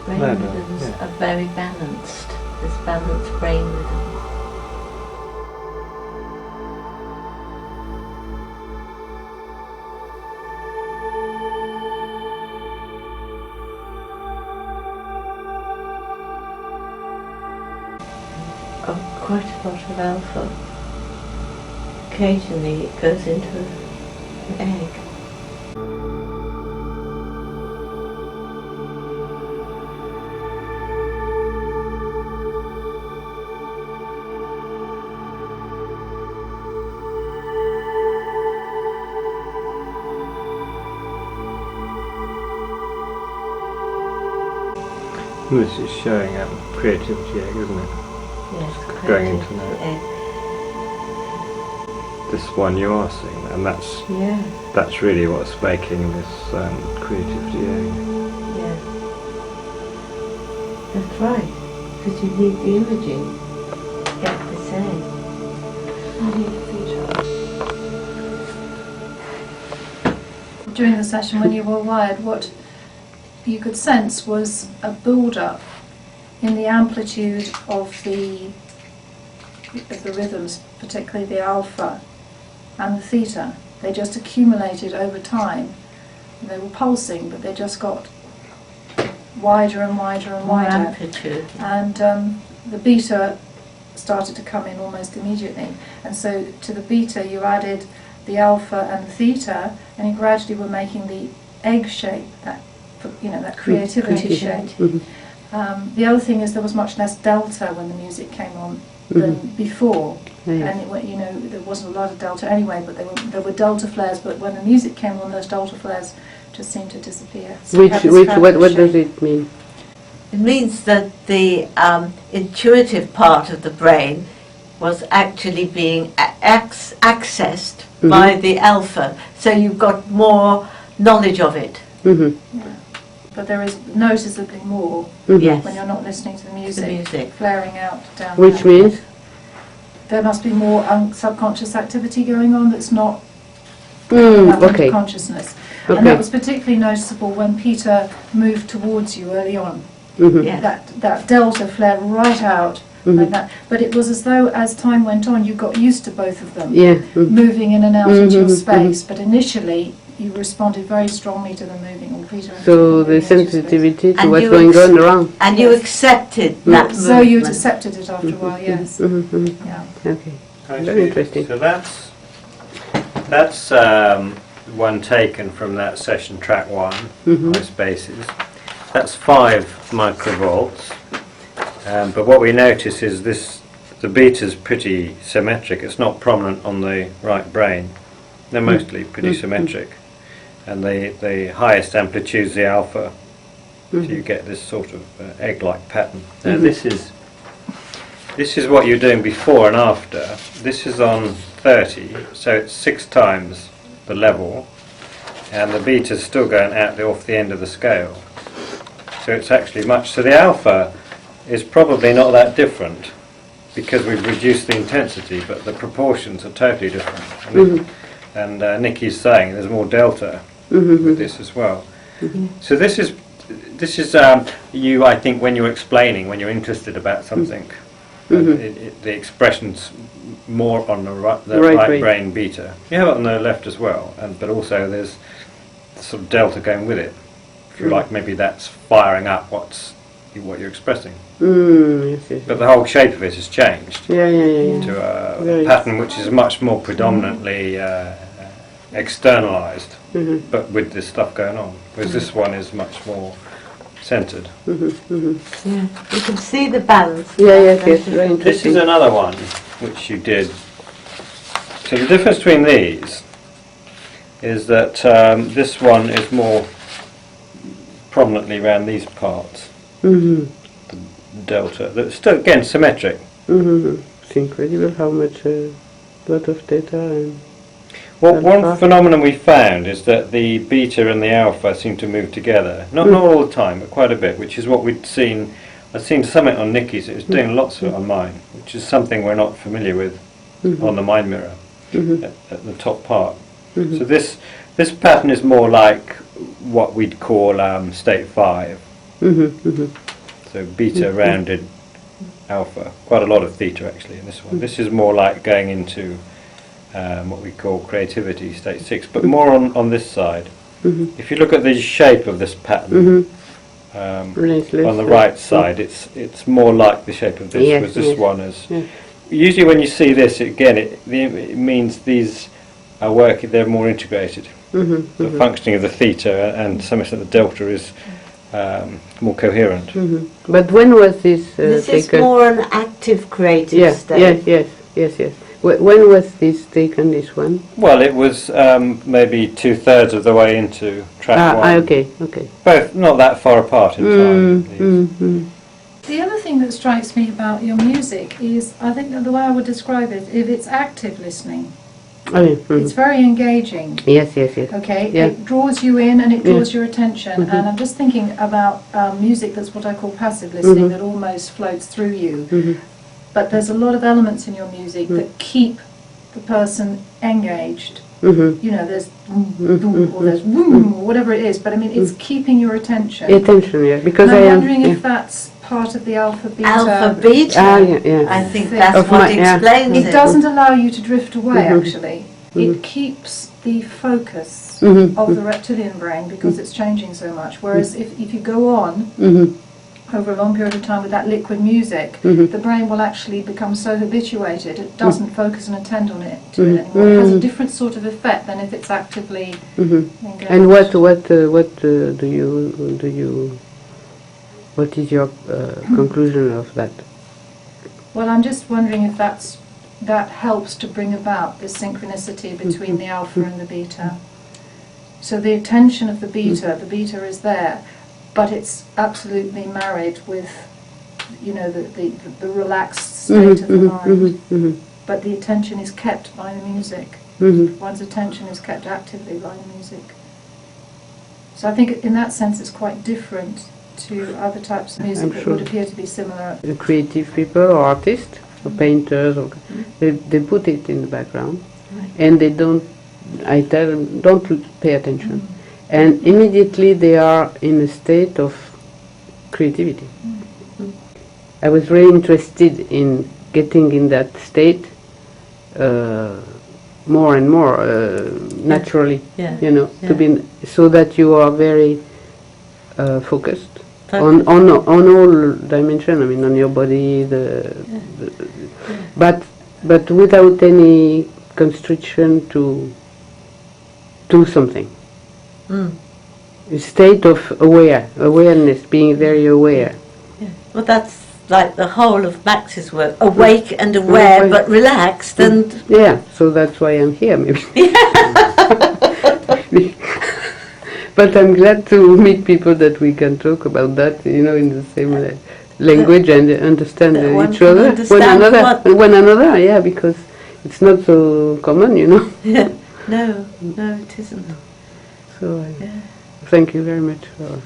Brain rhythms are very balanced. There's balanced brain rhythms. Quite a lot of alpha. Occasionally it goes into an egg. This is showing creativity egg, isn't it? Yes, Going into that. This one you are seeing, and that's really what's making this creativity egg. Yeah, that's right, because you need the imaging to get this egg. During the session when you were wired, what you could sense was a build-up in the amplitude of the rhythms, particularly the alpha and the theta. They just accumulated over time. They were pulsing, but they just got wider and wider and wider. Amplitude. And the beta started to come in almost immediately. And so to the beta you added the alpha and the theta, and you gradually were making the egg shape, that creativity shape. The other thing is there was much less delta when the music came on than before, and there wasn't a lot of delta anyway, but there were delta flares. But when the music came on, those delta flares just seemed to disappear. So what does it mean? It means that the intuitive part of the brain was actually being accessed by the alpha, so you've got more knowledge of it. Yeah. But there is noticeably more Yes. when you're not listening to the music, flaring out down Which there. means? There must be more subconscious activity going on that's not Okay. consciousness. Okay. And that was particularly noticeable when Peter moved towards you early on. Yeah. That delta flared right out like that. But it was as though as time went on you got used to both of them, moving in and out into your space. But initially you responded very strongly to them moving, or Peter. So the sensitivity to what's going on around. And you accepted that movement. So you accepted it after a while, yes. Yeah. Okay. Very interesting. So that's one taken from that session, track 1, high spaces. That's 5 microvolts. But what we notice is the beta's pretty symmetric. It's not prominent on the right brain. They're mostly pretty symmetric. And the highest amplitude is the alpha. So you get this sort of egg-like pattern. Now this is what you're doing before and after. This is on 30, so it's 6 times the level, and the beta's still going out off the end of the scale. So it's actually so the alpha is probably not that different because we've reduced the intensity, but the proportions are totally different. And Nikki's saying there's more delta with this as well. So this is you, I think, when you're explaining, when you're interested about something, the expression's more on the right brain beta. You have it on the left as well, but also there's sort of delta going with it. If you like, maybe that's firing up what you're expressing. Yes. But the whole shape of it has changed to a pattern which is much more predominantly externalized, but with this stuff going on. Whereas this one is much more centered. Yeah, you can see the balance. Yes, very interesting. This is another one which you did. So the difference between these is that this one is more prominently around these parts. The delta. That's still again symmetric. It's incredible how much lot of theta and. One phenomenon we found is that the beta and the alpha seem to move together. Not all the time, but quite a bit, which is what we'd seen. I'd seen something on Nikki's, it was doing lots of it on mine, which is something we're not familiar with on the mind mirror at the top part. So this pattern is more like what we'd call state 5. So beta rounded alpha. Quite a lot of theta actually in this one. This is more like going into what we call creativity, state 6, but more on this side. If you look at the shape of this pattern, on the right side, it's more like the shape of this, whereas this one is... Usually when you see this, again, it means these are working, they're more integrated. The functioning of the theta and to some extent the delta is more coherent. But when was this This is taken? more an active creative state. Yes. When was this taken, this one? Well, it was maybe 2/3 of the way into track one. Okay. Both not that far apart in time. The other thing that strikes me about your music is, I think that the way I would describe it, if it's active listening, it's very engaging. Yes. Okay, Yeah. it draws you in and it draws your attention. And I'm just thinking about music that's what I call passive listening, that almost floats through you. But there's a lot of elements in your music that keep the person engaged. You know, there's or there's or whatever it is, but I mean, it's keeping your attention. Attention, yeah, because and I I'm am. wondering if that's part of the alpha beta. Alpha beta. I think that's Of what my- yeah. explains it. It doesn't allow you to drift away, actually. It keeps the focus of the reptilian brain because it's changing so much. Whereas if you go on over a long period of time with that liquid music, the brain will actually become so habituated it doesn't focus and attend on it to it anymore. It has a different sort of effect than if it's actively engaged. And what is your conclusion of that? Well, I'm just wondering if that helps to bring about this synchronicity between the alpha and the beta. So the attention of the beta is there, but it's absolutely married with, you know, the relaxed state of the mind. But the attention is kept by the music. One's attention is kept actively by the music. So I think in that sense it's quite different to other types of music that would appear to be similar. The creative people or artists or painters, or they put it in the background, and they don't. I tell them, don't pay attention, and immediately they are in a state of creativity. I was very interested in getting in that state more and more naturally, you know, to be so that you are very focused on all dimension. I mean, on your body, but without any constriction to do something. A state of awareness, being very aware. Well, that's like the whole of Max's work, awake and aware, but relaxed and... Yeah, so that's why I'm here, maybe. But I'm glad to meet people that we can talk about that, you know, in the same language and understand each other, one another, yeah, because it's not so common, you know. No, it isn't. So thank you very much for